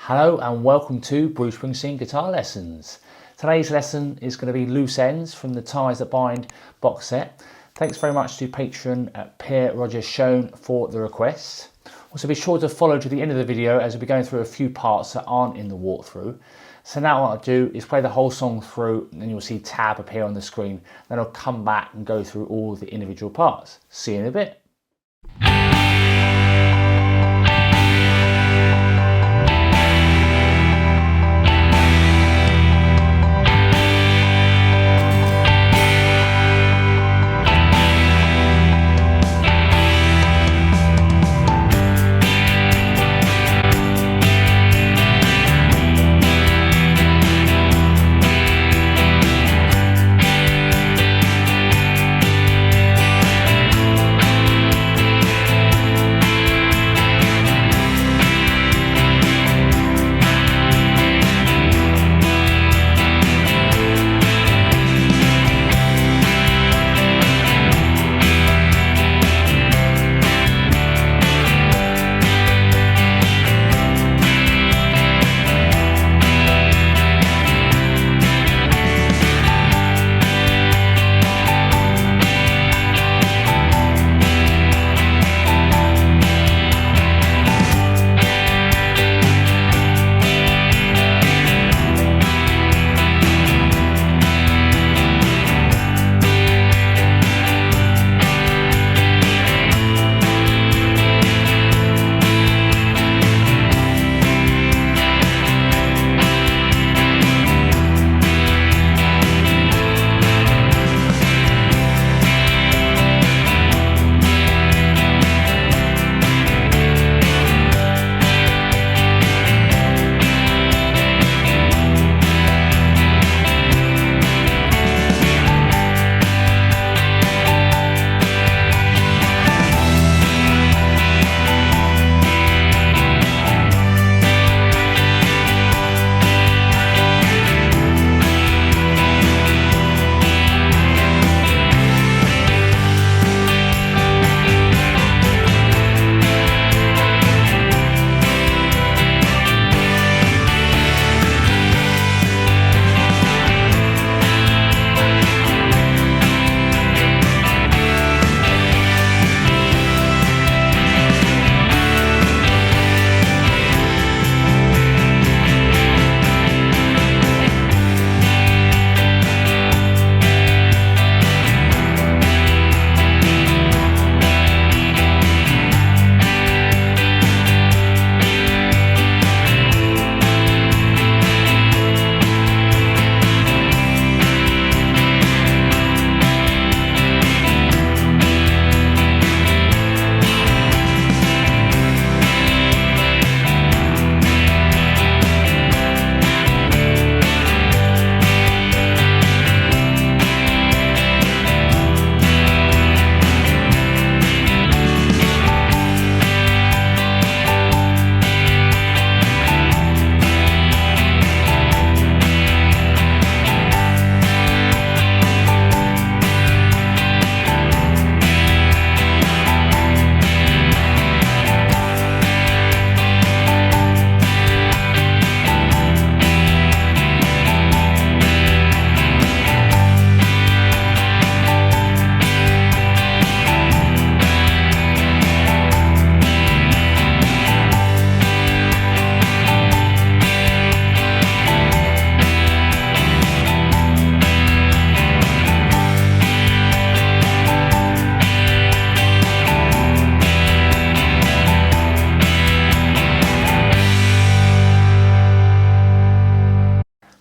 Hello and welcome to Bruce Springsteen Guitar Lessons. Today's lesson is going to be Loose Ends from the Ties That Bind box set. Thanks very much to patron Pierre Roger Schoen for the request. Also be sure to follow to the end of the video as we'll be going through a few parts that aren't in the walkthrough. So now what I'll do is play the whole song through and then you'll see tab appear on the screen. Then I'll come back and go through all the individual parts. See you in a bit.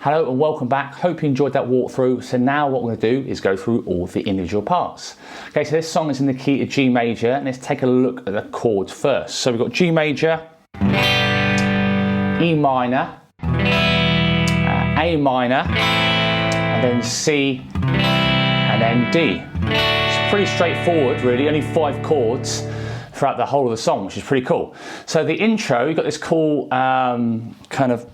Hello and welcome back. Hope you enjoyed that walkthrough. So now what we're going to do is go through all the individual parts. Okay, so this song is in the key of G major, and let's take a look at the chords first. So we've got G major, E minor, A minor, and then C, and then D. It's pretty straightforward really, only 5 chords throughout the whole of the song, which is pretty cool. So the intro, you've got this cool kind of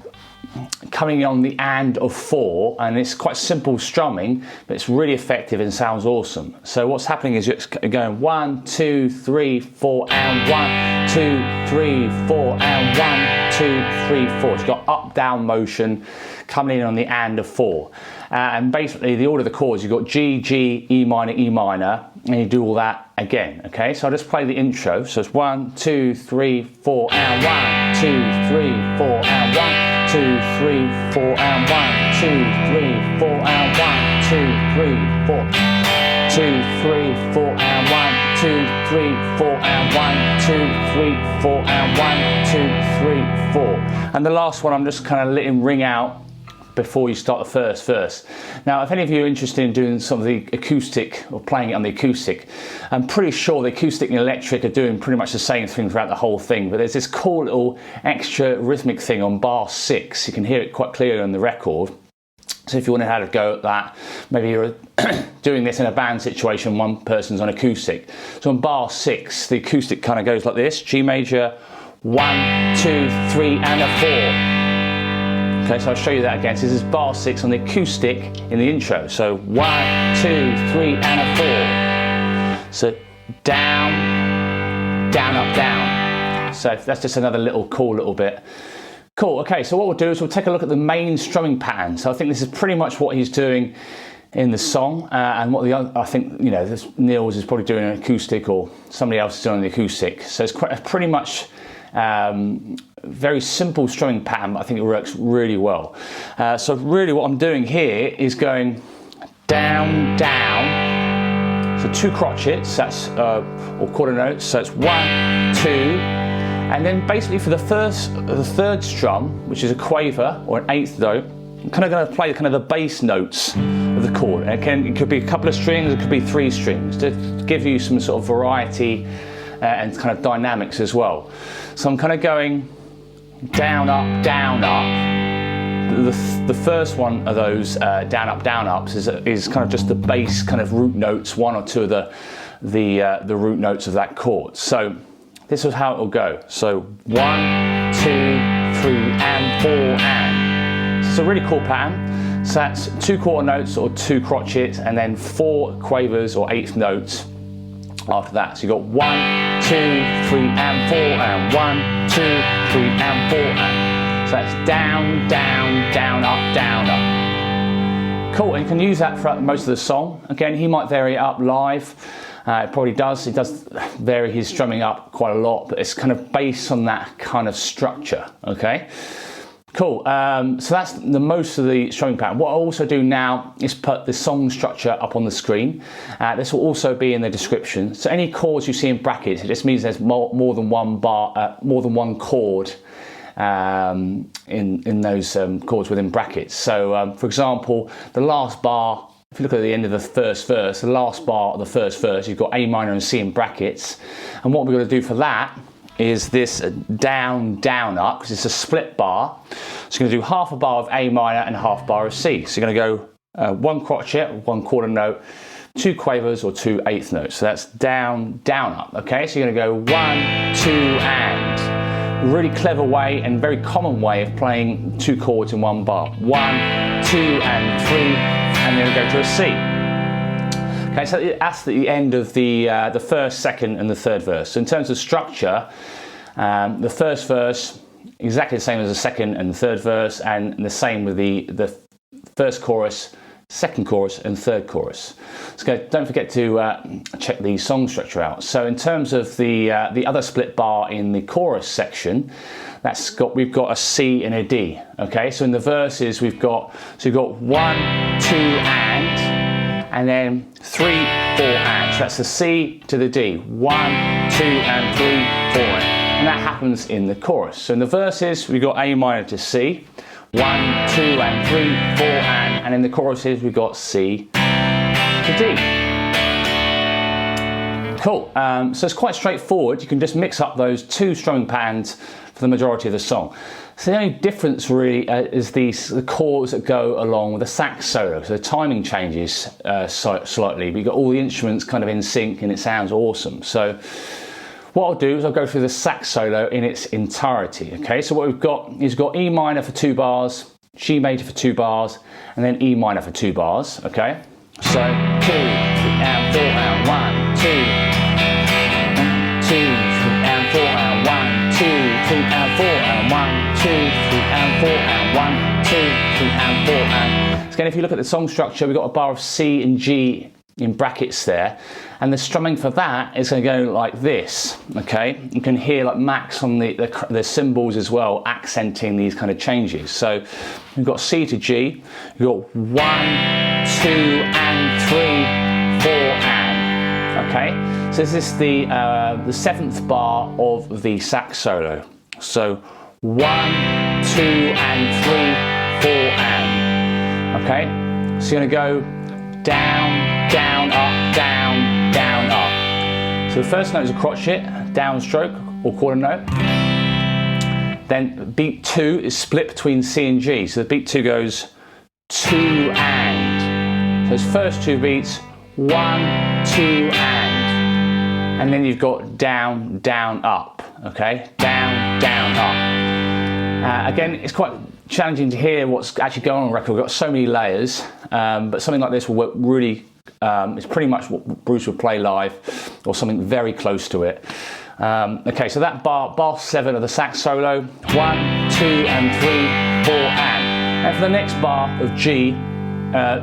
coming on the and of 4, and it's quite simple strumming, but it's really effective and sounds awesome. So what's happening is you're going 1, 2, 3, 4, and 1, 2, 3, 4, and 1, 2, 3, 4. So you've got up, down motion coming in on the and of 4. And basically the order of the chords, you've got G, G, E minor, and you do all that again, okay? So I'll just play the intro. So it's 1, 2, 3, 4, and 1, 2, 3, 4, and 1, 2, 3, 4, and 1, 2, 3, 4, and 1, 2, 3, 4, 2, 3, 4, and 1, 2, 3, 4, and 1, 2, 3, 4, and 1, 2, 3, 4. And the last one I'm just kind of letting ring out before you start the first verse. Now, if any of you are interested in doing some of the acoustic or playing it on the acoustic, I'm pretty sure the acoustic and electric are doing pretty much the same thing throughout the whole thing, but there's this cool little extra rhythmic thing on bar 6. You can hear it quite clearly on the record. So if you want to have a go at that, maybe you're doing this in a band situation, one person's on acoustic. So on bar 6, the acoustic kind of goes like this: G major, 1, 2, 3, and a 4. Okay, so I'll show you that again. So this is bar 6 on the acoustic in the intro. So 1, 2, 3, and a 4. So down, down, up, down. So that's just another little cool little bit. Cool, okay, so what we'll do is we'll take a look at the main strumming pattern. So I think this is pretty much what he's doing in the song, and what the other, I think, you know, this Niels is probably doing an acoustic, or somebody else is doing the acoustic. So it's quite pretty much very simple strumming pattern, but I think it works really well. So really what I'm doing here is going down, down. So 2 crotchets, that's or quarter notes. So it's 1, 2, and then basically for the third strum, which is a quaver or an 8th note, I'm kind of going to play kind of the bass notes of the chord. And it could be a couple of strings, it could be 3 strings, to give you some sort of variety and kind of dynamics as well. So I'm kind of going down, up, down, up. The first one of those down, ups is kind of just the bass kind of root notes, 1 or 2 of the root notes of that chord. So this is how it will go. So 1, 2, 3, and 4, and. So it's a really cool pattern. So that's 2 quarter notes or 2 crotchets, and then 4 quavers or 8th notes after that. So you've got 1, 2, 3, and 4, and 1, 2, 3, and 4, and. So that's down, down, down, up, down, up. Cool, and you can use that throughout most of the song. Again, he might vary it up live. It probably does. He does vary his strumming up quite a lot, but it's kind of based on that kind of structure, okay? Cool, so that's the most of the strumming pattern. What I'll also do now is put the song structure up on the screen. This will also be in the description. So any chords you see in brackets, it just means there's more than one bar, more than one chord in those chords within brackets. So for example, the last bar, if you look at the end of the first verse, the last bar of the first verse, you've got A minor and C in brackets. And what we're going to do for that is this down, down, up, because it's a split bar. So you're going to do half a bar of A minor and half bar of C. So you're going to go 1 crotchet, 1 quarter note, 2 quavers or 2 8th notes. So that's down, down, up. Okay, so you're going to go 1, 2, and. Really clever way and very common way of playing 2 chords in 1 bar. 1, 2, and 3. And then we go to a C. Okay, so that's the end of the first, second, and the third verse. So in terms of structure, the first verse exactly the same as the second and the third verse, and the same with the first chorus, second chorus, and third chorus. So don't forget to check the song structure out. So in terms of the other split bar in the chorus section, we've got a C and a D. Okay, so in the verses you've got 1, 2, and then 3, 4, and. So that's the C to the D. 1, 2, and 3, 4, and that happens in the chorus. So in the verses we've got A minor to C, 1, 2, and 3, 4, and in the choruses we've got C to D. Cool, so it's quite straightforward. You can just mix up those 2 strumming patterns for the majority of the song. So the only difference really is the chords that go along with the sax solo. So the timing changes slightly, but you've got all the instruments kind of in sync and it sounds awesome. So what I'll do is I'll go through the sax solo in its entirety. Okay, so what we've got is E minor for 2 bars, G major for 2 bars, and then E minor for 2 bars. Okay, so 2, 3, and 4, and 1, 2, 2, 3, and 4, and 1, 2, 3, and and 4 and 1, 2, 3 and 4 and 1, 2, 3 and 4 and. So again, if you look at the song structure, we've got a bar of C and G in brackets there, and the strumming for that is going to go like this. Okay, you can hear like Max on the cymbals as well, accenting these kind of changes. So we've got C to G, we've got 1, 2 and 3, 4 and. Okay, so this is the 7th bar of the sax solo. So 1, 2 and 3, 4 and. Okay, so you're going to go down, down, up, down, down, up. So the first note is a crotchet, downstroke or quarter note. Then beat 2 is split between C and G. So the beat 2 goes 2 and. So those first 2 beats, 1, 2 and then you've got down, down, up. Okay, down, down, up. Again, it's quite challenging to hear what's actually going on the record. We've got so many layers, but something like this will work really. It's pretty much what Bruce would play live, or something very close to it. Okay, so that bar 7 of the sax solo, 1, 2 and 3, 4 and for the next bar of G,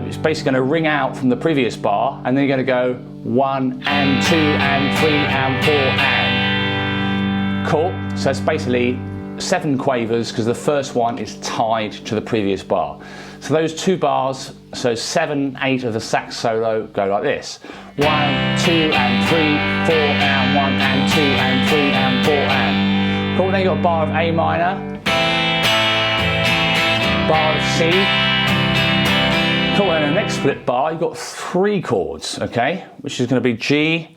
it's basically going to ring out from the previous bar, and then you're going to go 1 and 2 and 3 and 4 and. Cool. So it's basically 7 quavers because the first one is tied to the previous bar. So those 2 bars, so 7, 8 of the sax solo go like this. 1, 2 and 3, 4 and 1 and 2 and 3 and 4 and. Cool, then you've got a bar of A minor, bar of C. Cool, and the next split bar, you've got 3 chords, okay? Which is going to be G,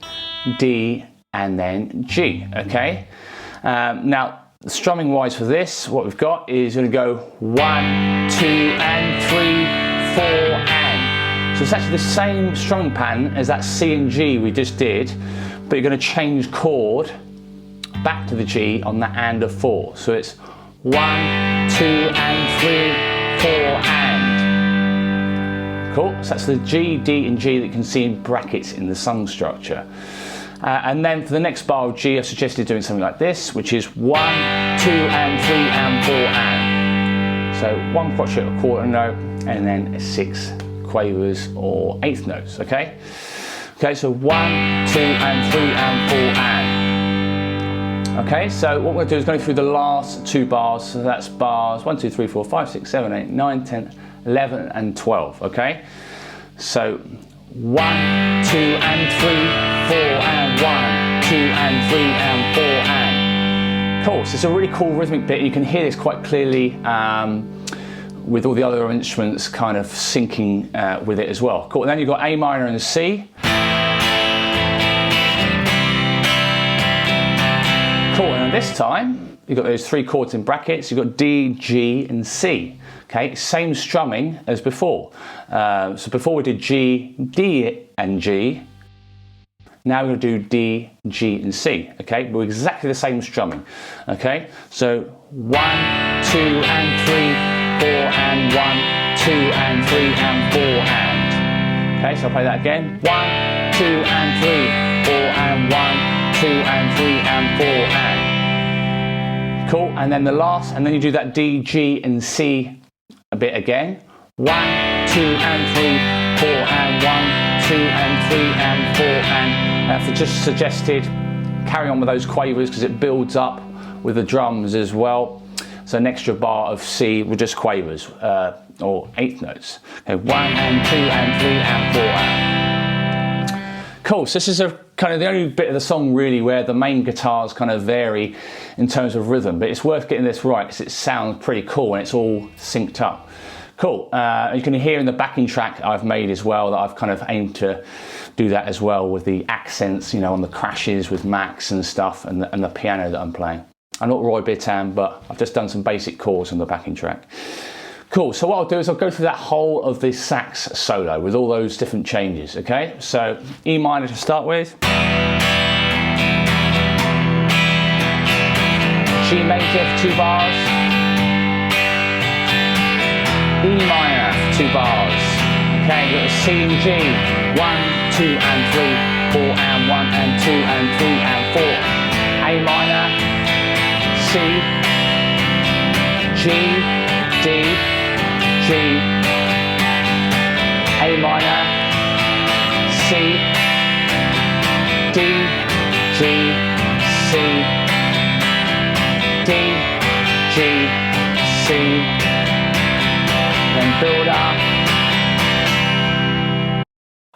D, and then G, okay? Now, strumming wise for this, what we've got is going to go 1, 2 and 3, 4 and. So it's actually the same strumming pattern as that C and G we just did, but you're going to change chord back to the G on the and of 4. So it's 1, 2 and 3, 4 and. Cool, so that's the G, D and G that you can see in brackets in the song structure. And then for the next bar of G, I suggested doing something like this, which is 1, 2 and 3 and 4 and. So 1 crotchet, a quarter note, and then 6 quavers or 8th notes, okay? Okay, so 1, 2 and 3 and 4 and. Okay, so what we're going to do is go through the last 2 bars, so that's bars 1, 2, 3, 4, 5, 6, 7, 8, 9, 10, 11 and 12, okay? So 1, 2 and 3, 4 and 1, 2 and 3 and 4 and. Cool, so it's a really cool rhythmic bit. You can hear this quite clearly with all the other instruments kind of syncing with it as well. Cool, and then you've got A minor and C. Cool, and this time you've got those 3 chords in brackets. You've got D, G and C. Okay, same strumming as before. So before we did G, D and G. Now we're going to do D, G and C. Okay, but exactly the same strumming. Okay, so 1, 2 and 3, 4 and 1, 2 and 3 and 4 and. Okay, so I'll play that again. 1, 2 and 3, 4 and 1, 2 and 3 and 4 and. Cool, and then the last, and then you do that D, G and C a bit again. 1, 2 and 3, 4 and 1, 2 and 3 and 4 and. I've just suggested carry on with those quavers because it builds up with the drums as well. So an extra bar of C with just quavers or 8th notes. Okay, 1 and 2 and 3 and 4 and. Cool, so this is a kind of the only bit of the song really where the main guitars kind of vary in terms of rhythm, but it's worth getting this right because it sounds pretty cool and it's all synced up. Cool, you can hear in the backing track I've made as well that I've kind of aimed to do that as well with the accents, you know, on the crashes with Max and stuff and the piano that I'm playing. I'm not Roy Bittan, but I've just done some basic chords on the backing track. Cool, so what I'll do is I'll go through that whole of the sax solo with all those different changes, okay? So E minor to start with. G major for 2 bars. E minor for 2 bars. Okay, you've got a C and G. 1, 2 and 3, 4 and 1 and 2 and 3 and 4. A minor, C, G, D, G, A minor, C, D, G, C, D, G, C, then build up.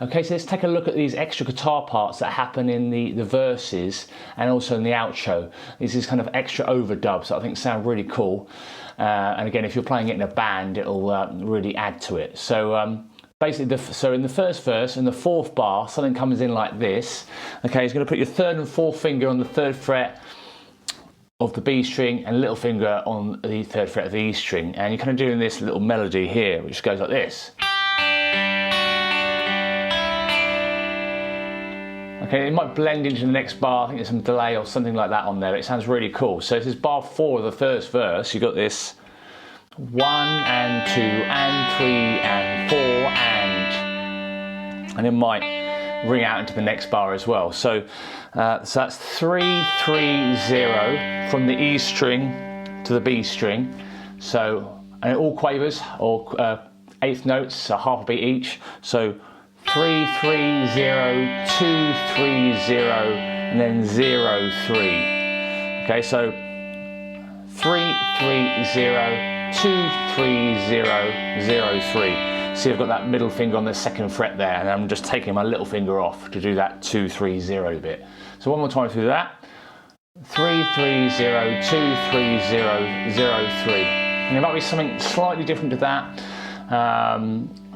Okay, so let's take a look at these extra guitar parts that happen in the verses and also in the outro. These is kind of extra overdubs that I think sound really cool. And again, if you're playing it in a band, it'll really add to it. So basically, so in the first verse, in the fourth bar, something comes in like this. Okay, you're going to put your third and fourth finger on the third fret of the B string and little finger on the third fret of the E string. And you're kind of doing this little melody here, which goes like this. Okay, it might blend into the next bar. I think there's some delay or something like that on there, but it sounds really cool. So this is bar 4 of the first verse. You've got this 1 and 2 and 3 and 4 and it might ring out into the next bar as well. So, so that's 3, 3, 0 from the E string to the B string. So, and it all quavers or eighth notes, so half a beat each. So 3, 3, 0, 2, 3, 0, and then 0, 3. Okay, so 3, 3, 0, 2, 3, 0, 0, 3. See, I've got that middle finger on the second fret there, and I'm just taking my little finger off to do that 2, 3, 0 bit. So one more time through that. 3, 3, 0, 2, 3, 0, 0, 3. And there might be something slightly different to that.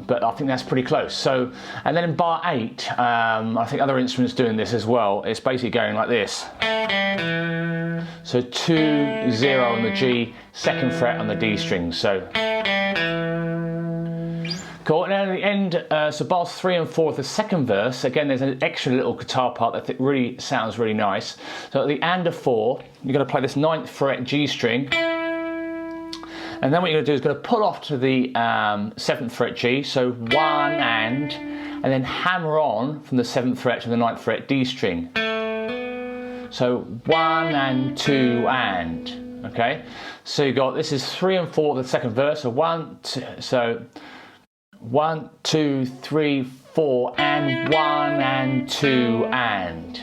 But I think that's pretty close. So, and then in bar 8, I think other instruments doing this as well. It's basically going like this. So 2, 0 on the G, second fret on the D string. So cool. And then at the end, so bars 3 and 4 of the second verse. Again, there's an extra little guitar part that really sounds really nice. So at the and of 4, you're going to play this 9th fret G string. And then what you're going to do is going to pull off to the 7th fret G, so 1 and then hammer on from the 7th fret to the 9th fret D string. So 1 and 2 and, okay? So you got, this is 3 and 4 of the second verse, so 1, 2, so 1, 2, 3, 4, and 1 and 2 and.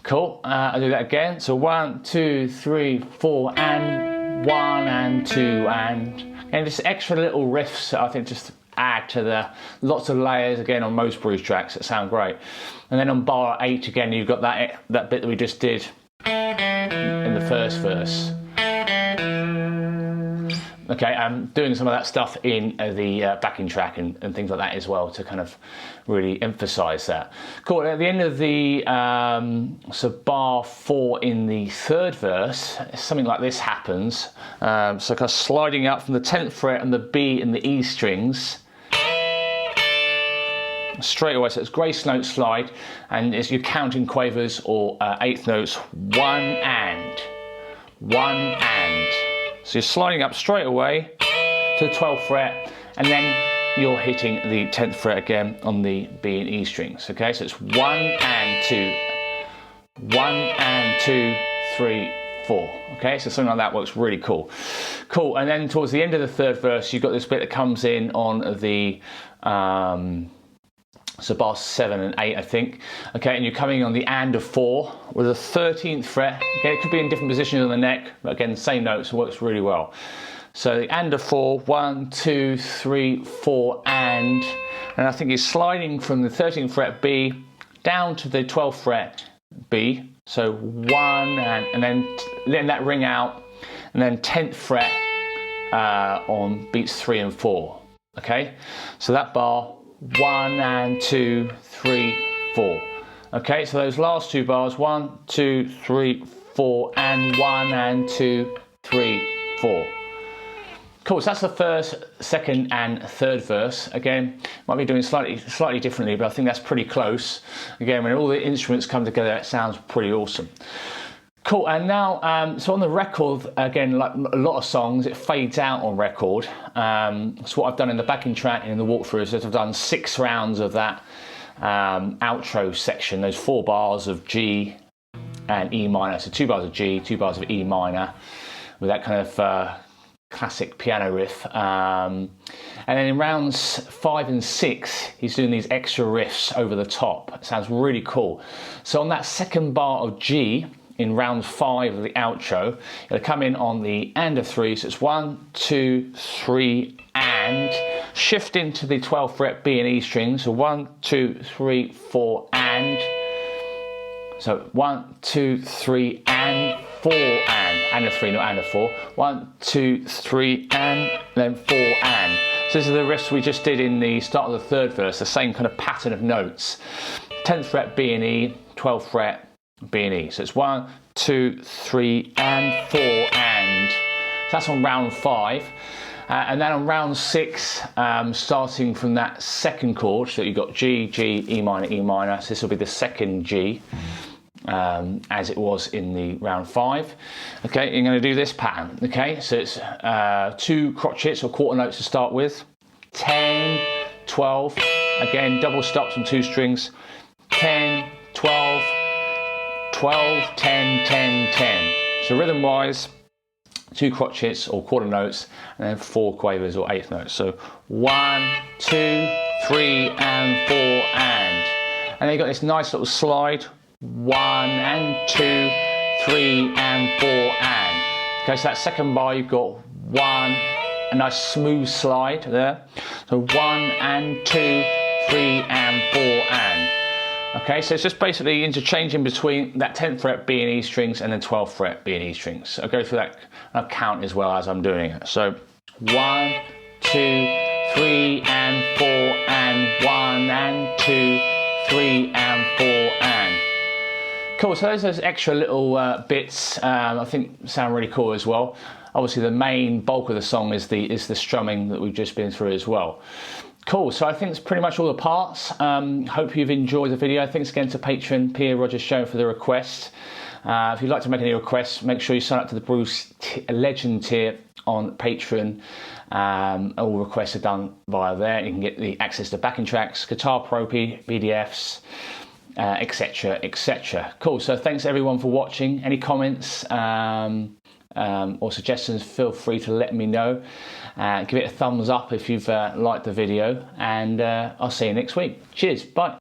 Cool, I'll do that again. So 1, 2, 3, 4, and 1 and 2 and just extra little riffs I think just add to the lots of layers again on most Bruce tracks that sound great. And then on bar 8 again you've got that bit that we just did in the first verse. Okay, I'm doing some of that stuff in the backing track and things like that as well to kind of really emphasize that. Cool, at the end of the, so bar 4 in the third verse, something like this happens. So kind of sliding up from the 10th fret and the B and the E strings. Straight away, so it's grace note slide, and it's your counting quavers or eighth notes, 1 and, 1 and. So you're sliding up straight away to the 12th fret, and then you're hitting the 10th fret again on the B and E strings. Okay, so it's 1 and 2, 1 and 2, 3, 4. Okay, so something like that works really cool. Cool, and then towards the end of the third verse, you've got this bit that comes in on the so bar 7 and 8, I think. Okay, and you're coming on the and of 4 with a 13th fret. Okay, it could be in different positions on the neck, but again, same notes, works really well. So the and of 4, 1, 2, 3, 4, and I think it's sliding from the 13th fret B down to the 12th fret B. So 1 and then letting that ring out, and then 10th fret on beats 3 and 4. Okay, so that bar. 1 and 2, 3, 4. Okay, so those last two bars, 1, 2, 3, 4, and 1 and 2, 3, 4. Cool, so that's the first, second, and third verse. Again, might be doing slightly differently, but I think that's pretty close. Again, when all the instruments come together, it sounds pretty awesome. Cool, and now, so on the record, again, like a lot of songs, it fades out on record. So what I've done in the backing track and in the walkthrough is that I've done 6 rounds of that outro section, those 4 bars of G and E minor. So 2 bars of G, 2 bars of E minor, with that kind of classic piano riff. And then in rounds 5 and 6, he's doing these extra riffs over the top. It sounds really cool. So on that second bar of G, in round 5 of the outro, it'll come in on the and of 3, so it's 1, 2, 3, and shift into the 12th fret B and E strings, so 1, 2, 3, 4, and. So 1, 2, 3, and 4, and of 3, not and of 4. 1, 2, 3, and then 4, and. So these are the riffs we just did in the start of the 3rd verse, the same kind of pattern of notes. 10th fret B and E, 12th fret B and E. So it's 1, 2, 3, and 4, and. So that's on round 5. And then on round 6, starting from that second chord, so you've got G, G, E minor, E minor. So this will be the second G, as it was in the round 5. Okay, you're going to do this pattern. Okay, so it's 2 crotchets or quarter notes to start with. 10, 12. Again, double stops on 2 strings. 10, 12. 12, 10, 10, 10. So rhythm-wise, 2 crotchets or quarter notes, and then 4 quavers or 8th notes. So 1, 2, 3, and 4, and. And then you've got this nice little slide. 1 and 2, 3, and 4, and. Okay, so that second bar you've got 1, a nice smooth slide there. So 1 and 2, 3, and 4, and. Okay, so it's just basically interchanging between that 10th fret B and E strings and then 12th fret B and E strings. I'll go through that count as well as I'm doing it. So 1, 2, 3, and 4, and 1 and 2, 3, and 4, and. Cool, so those extra little bits I think sound really cool as well. Obviously the main bulk of the song is the strumming that we've just been through as well. Cool, so I think it's pretty much all the parts. Hope you've enjoyed the video. Thanks again to patron Pierre Rogers Show for the request. If you'd like to make any requests, make sure you sign up to the Bruce Legend tier on Patreon. All requests are done via there. You can get the access to backing tracks, Guitar Pro PDFs, etc, etc. Cool, so thanks everyone for watching. Any comments or suggestions, feel free to let me know. Give it a thumbs up if you've liked the video, and I'll see you next week. Cheers, bye.